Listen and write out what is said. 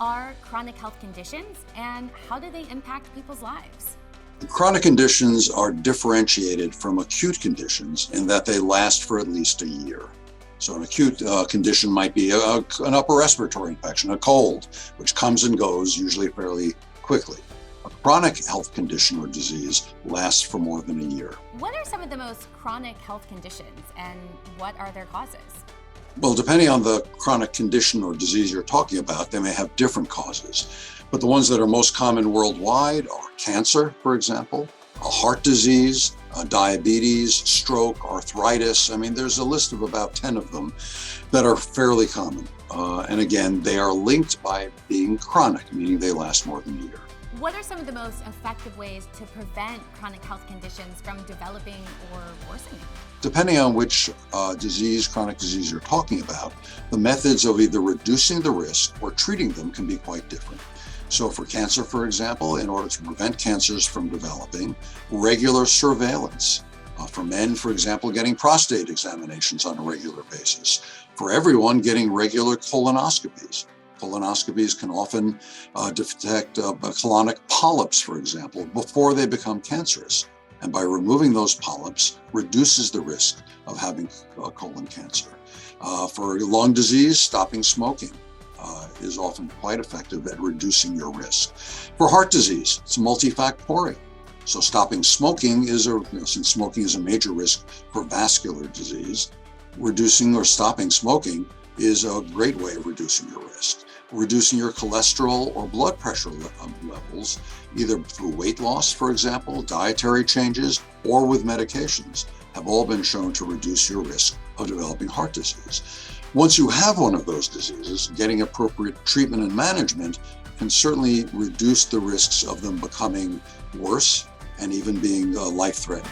are chronic health conditions and how do they impact people's lives? Chronic conditions are differentiated from acute conditions in that they last for at least a year. So an acute condition might be an upper respiratory infection, a cold, which comes and goes usually fairly quickly. A chronic health condition or disease lasts for more than a year. What are some of the most chronic health conditions and what are their causes? Well, depending on the chronic condition or disease you're talking about, they may have different causes. But the ones that are most common worldwide are cancer, for example, a heart disease, diabetes, stroke, arthritis. I mean, there's a list of about 10 of them that are fairly common. And again, they are linked by being chronic, meaning they last more than a year. What are some of the most effective ways to prevent chronic health conditions from developing or worsening? Depending on which chronic disease you're talking about, the methods of either reducing the risk or treating them can be quite different. So for cancer, for example, in order to prevent cancers from developing, regular surveillance. For men, for example, getting prostate examinations on a regular basis. For everyone, getting regular colonoscopies. Colonoscopies can often detect colonic polyps, for example, before they become cancerous. And by removing those polyps, reduces the risk of having colon cancer. For lung disease, stopping smoking is often quite effective at reducing your risk. For heart disease, it's multifactorial. So stopping smoking since smoking is a major risk for vascular disease, reducing or stopping smoking is a great way of reducing your risk. Reducing your cholesterol or blood pressure levels, either through weight loss, for example, dietary changes, or with medications, have all been shown to reduce your risk of developing heart disease. Once you have one of those diseases, getting appropriate treatment and management can certainly reduce the risks of them becoming worse and even being life-threatening.